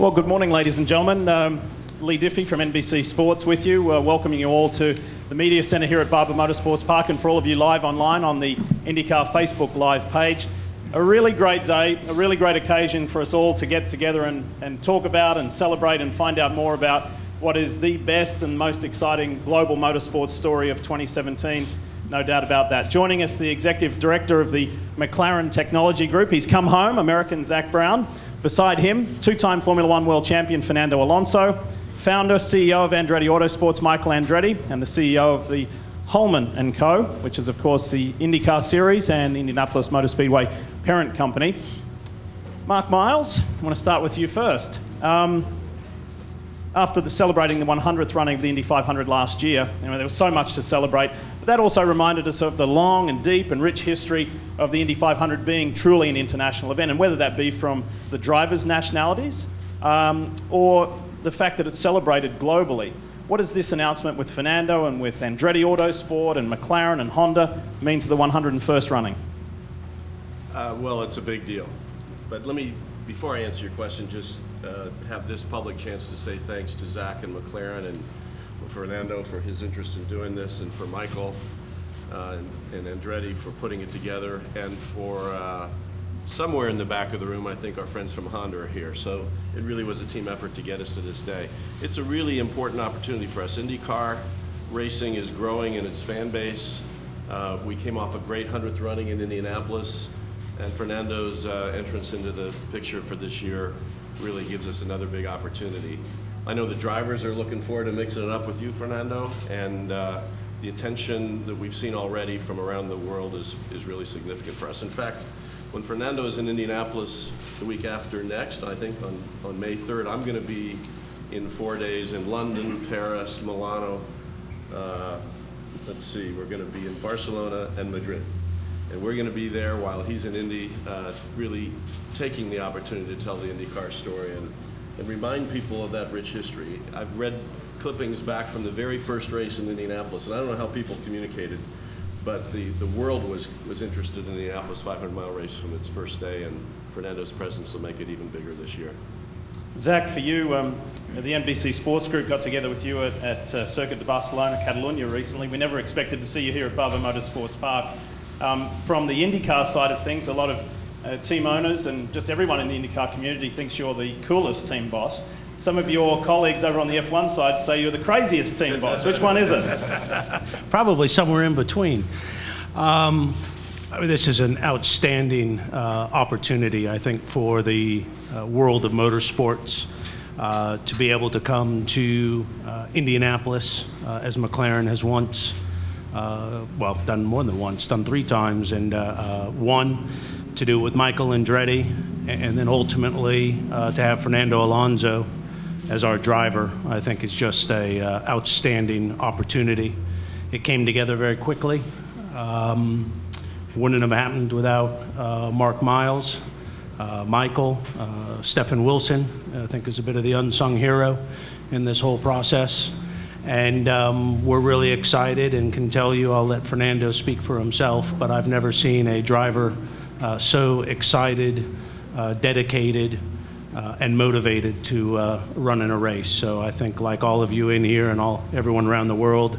Well, good morning, ladies and gentlemen. Lee Diffie from NBC Sports with you, welcoming you all to the Media Centre here at Barber Motorsports Park, and for all of you live online on the IndyCar Facebook Live page. A really great day, a really great occasion for us all to get together and talk about and celebrate and find out more about what is the best and most exciting global motorsports story of 2017. No doubt about that. Joining us, the Executive Director of the McLaren Technology Group. He's come home, American Zak Brown. Beside him, two-time Formula One World Champion Fernando Alonso, founder, CEO of Andretti Autosport, Michael Andretti, and the CEO of the Holman & Co., which is, of course, the IndyCar Series and Indianapolis Motor Speedway parent company. Mark Miles, I want to start with you first. After celebrating the 100th running of the Indy 500 last year, there was so much to celebrate, but that also reminded us of the long and deep and rich history of the Indy 500 being truly an international event, and whether that be from the drivers' nationalities or the fact that it's celebrated globally. What does this announcement with Fernando and with Andretti Autosport and McLaren and Honda mean to the 101st running? Well, it's a big deal. But let me, before I answer your question, just have this public chance to say thanks to Zak and McLaren and Fernando for his interest in doing this, and for Michael and Andretti for putting it together, and for somewhere in the back of the room, I think our friends from Honda are here. So it really was a team effort to get us to this day. It's a really important opportunity for us. IndyCar racing is growing in its fan base. We came off a great 100th running in Indianapolis, and Fernando's entrance into the picture for this year really gives us another big opportunity. I know the drivers are looking forward to mixing it up with you, Fernando, and the attention that we've seen already from around the world is really significant for us. In fact, when Fernando is in Indianapolis the week after next, I think on May 3rd, I'm going to be in 4 days in London, Paris, Milano. Let's see, we're going to be in Barcelona and Madrid. And we're going to be there while he's in Indy, really taking the opportunity to tell the IndyCar story and remind people of that rich history. I've read clippings back from the very first race in Indianapolis, and I don't know how people communicated, but the world was interested in the Indianapolis 500-mile race from its first day, and Fernando's presence will make it even bigger this year. Zak, for you, the NBC Sports Group got together with you at Circuit de Barcelona, Catalonia recently. We never expected to see you here at Barber Motorsports Park. From the IndyCar side of things, a lot of team owners and just everyone in the IndyCar community thinks you're the coolest team boss. Some of your colleagues over on the F1 side say you're the craziest team boss. Which one is it? Probably somewhere in between. This is an outstanding opportunity, I think, for the world of motorsports to be able to come to Indianapolis, as McLaren has once, done more than once, done 3 times, and one, to do it with Michael Andretti, and then ultimately to have Fernando Alonso as our driver. I think it's just a outstanding opportunity. It came together very quickly. Wouldn't have happened without Mark Miles, Michael, Stephen Wilson, I think is a bit of the unsung hero in this whole process. And we're really excited, and can tell you, I'll let Fernando speak for himself, but I've never seen a driver so excited, dedicated, and motivated to run in a race. So I think, like all of you in here and everyone around the world,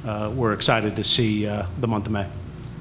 we're excited to see the month of May.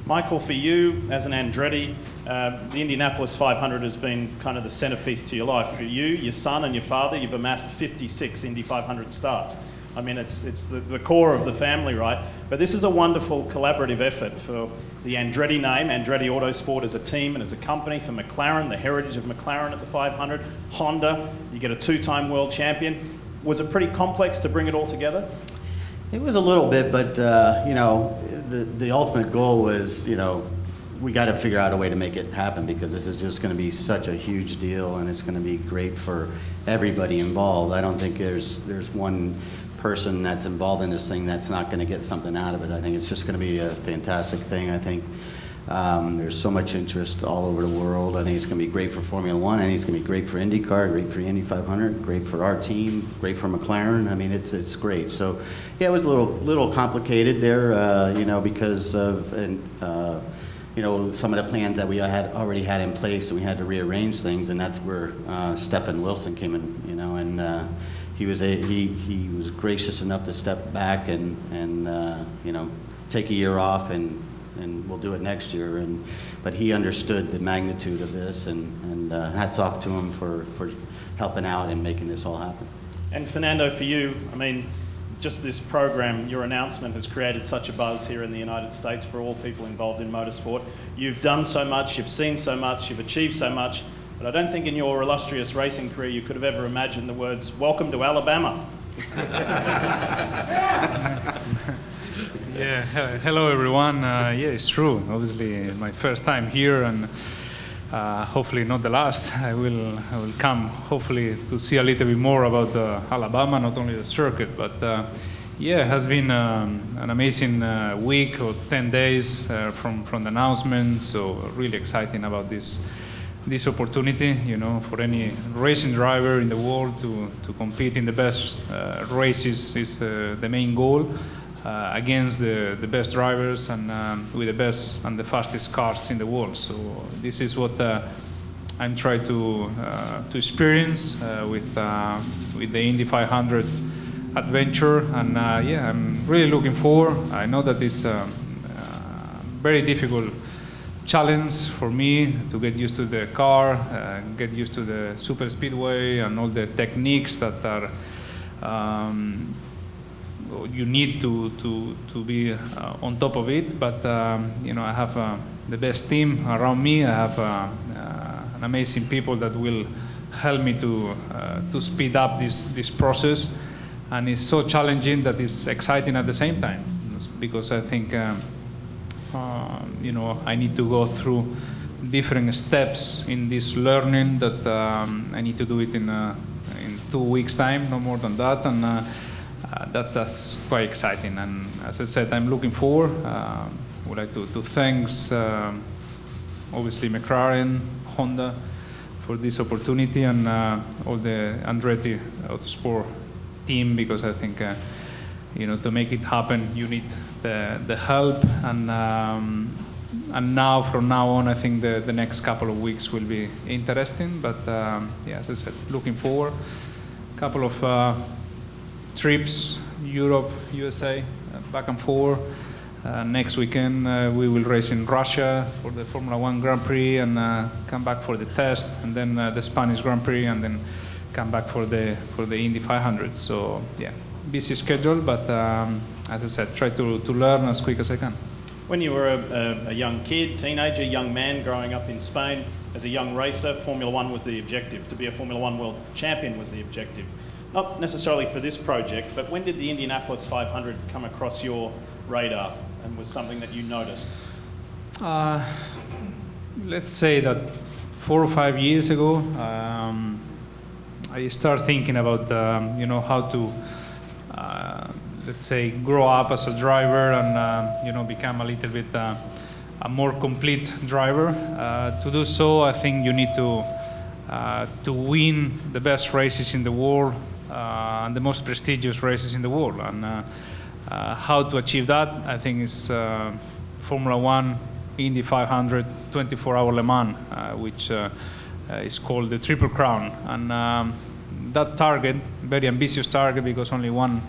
Michael, for you as an Andretti, the Indianapolis 500 has been kind of the centerpiece to your life. For you, your son and your father, you've amassed 56 Indy 500 starts. I mean, it's the core of the family, right? But this is a wonderful collaborative effort for the Andretti name, Andretti Autosport as a team and as a company, for McLaren, the heritage of McLaren at the 500, Honda, you get a 2-time world champion. Was it pretty complex to bring it all together? It was a little bit, but the ultimate goal was, we got to figure out a way to make it happen, because this is just going to be such a huge deal, and it's going to be great for everybody involved. I don't think there's one person that's involved in this thing that's not going to get something out of it. I think it's just going to be a fantastic thing. I think there's so much interest all over the world. I think it's going to be great for Formula One. I think it's going to be great for IndyCar, great for Indy 500, great for our team, great for McLaren. I mean, it's great. So, yeah, it was a little complicated there, because of some of the plans that we already had in place, and we had to rearrange things, and that's where Stefan Wilson came in, and he was gracious enough to step back and take a year off, and we'll do it next year. But he understood the magnitude of this, and hats off to him for helping out and making this all happen. And Fernando, for you, I mean, just this program, your announcement has created such a buzz here in the United States for all people involved in motorsport. You've done so much, you've seen so much, you've achieved so much, but I don't think in your illustrious racing career you could have ever imagined the words, "Welcome to Alabama." Yeah, hello everyone. Yeah, it's true. Obviously, my first time here, and hopefully not the last. I will come hopefully to see a little bit more about Alabama, not only the circuit, but yeah, it has been an amazing week or 10 days from the announcement. So really exciting about this opportunity, for any racing driver in the world to compete in the best races is the main goal. Against the best drivers and with the best and the fastest cars in the world. So this is what I'm trying to experience with the Indy 500 adventure, and yeah, I'm really looking forward. I know that it's a very difficult challenge for me to get used to the car, get used to the super speedway and all the techniques that are you need to be on top of it, but I have the best team around me. I have an amazing people that will help me to speed up this process, and it's so challenging that it's exciting at the same time, because I think I need to go through different steps in this learning that I need to do it in 2 weeks time, no more than that, and that's quite exciting. And as I said, I'm looking forward. Would like to thanks obviously McLaren, Honda for this opportunity, and all the Andretti Autosport team, because I think to make it happen you need the help, and now from now on I think the next couple of weeks will be interesting, but yeah, as I said, looking forward. A couple of trips, Europe, USA, back and forth. Next weekend we will race in Russia for the Formula 1 Grand Prix, and come back for the test, and then the Spanish Grand Prix, and then come back for the Indy 500. So yeah, busy schedule, but as I said, try to learn as quick as I can. When you were a young kid, teenager, young man growing up in Spain, as a young racer, Formula 1 was the objective. To be a Formula 1 world champion was the objective. Not necessarily for this project, but when did the Indianapolis 500 come across your radar and was something that you noticed? Let's say that 4 or 5 years ago, I started thinking about how to let's say grow up as a driver and become a little bit a more complete driver. To do so, I think you need to win the best races in the world, and the most prestigious races in the world. And how to achieve that, I think, is Formula 1, Indy 500, 24-hour Le Mans, which is called the Triple Crown. And that target, very ambitious target, because only one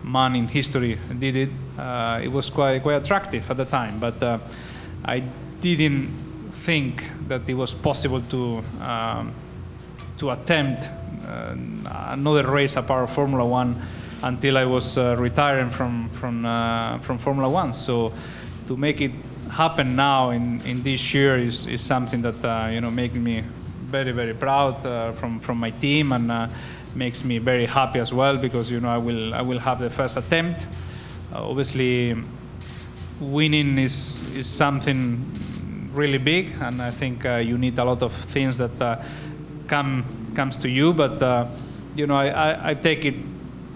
man in history did it, it was quite attractive at the time. But I didn't think that it was possible to attempt another race apart from Formula 1 until I was retiring from Formula 1. So to make it happen now in this year is something that making me very, very proud from my team, and makes me very happy as well, because I will have the first attempt. Obviously, winning is something really big, and I think you need a lot of things that comes to you. But I take it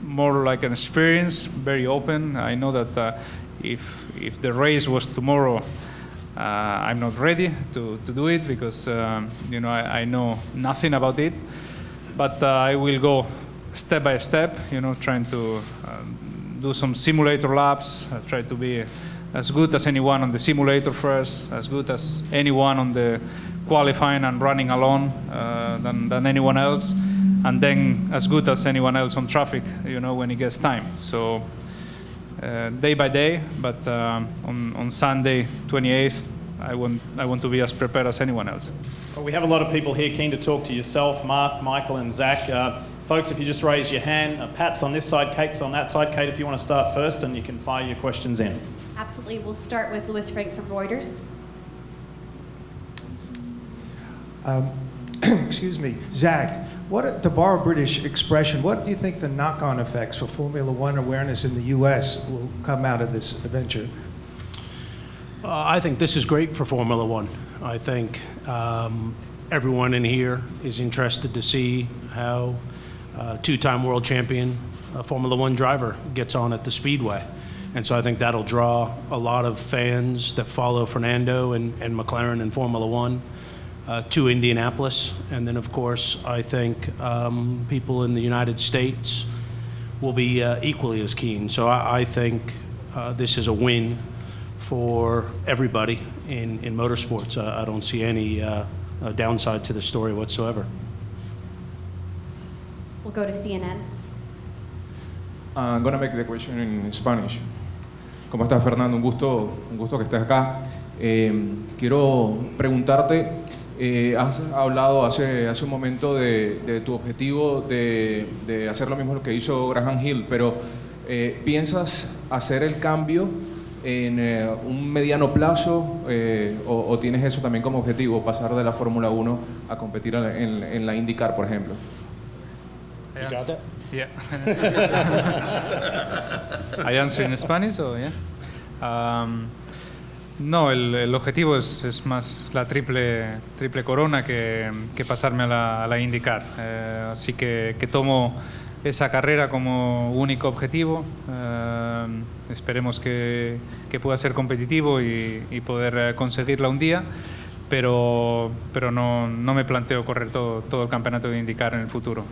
more like an experience, very open. I know that if the race was tomorrow, I'm not ready to do it, because I know nothing about it. But I will go step by step, trying to do some simulator laps, try to be as good as anyone on the simulator first, as good as anyone on the qualifying and running alone than anyone else, and then as good as anyone else on traffic, when he gets time. So day by day, but on Sunday 28th, I want to be as prepared as anyone else. Well, we have a lot of people here keen to talk to yourself, Mark, Michael, and Zach. Folks, if you just raise your hand, Pat's on this side, Kate's on that side. Kate, if you want to start first, and you can fire your questions in. Absolutely. We'll start with Louis Frank from Reuters. Excuse me, Zach, to borrow a British expression, what do you think the knock-on effects for Formula One awareness in the U.S. will come out of this adventure? I think this is great for Formula One. I think everyone in here is interested to see how two-time world champion Formula One driver gets on at the Speedway. And so I think that'll draw a lot of fans that follow Fernando and McLaren and Formula One to Indianapolis. And then, of course, I think people in the United States will be equally as keen. So I think this is a win for everybody in motorsports. I don't see any downside to the story whatsoever. We'll go to CNN. I'm going to make the question in Spanish. ¿Cómo estás, Fernando? Un gusto que estés acá. Quiero preguntarte, has hablado hace un momento de tu objetivo de hacer lo mismo que hizo Graham Hill, pero ¿piensas hacer el cambio en un mediano plazo o tienes eso también como objetivo, pasar de la Fórmula 1 a competir en la IndyCar, por ejemplo? You got that? Yeah. I answer in Spanish, or yeah? No, el objetivo es más la triple corona que pasarme a la IndyCar. Así que tomo esa carrera como único objetivo. Esperemos que pueda ser competitivo y poder conseguirla un día. Pero no me planteo correr todo el campeonato de IndyCar en el futuro.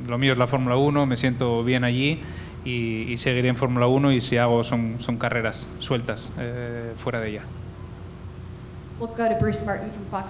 Lo mío es la Fórmula 1, me siento bien allí y seguiré en Fórmula 1 y si hago son carreras sueltas fuera de ella. We'll go to Bruce Martin from Fox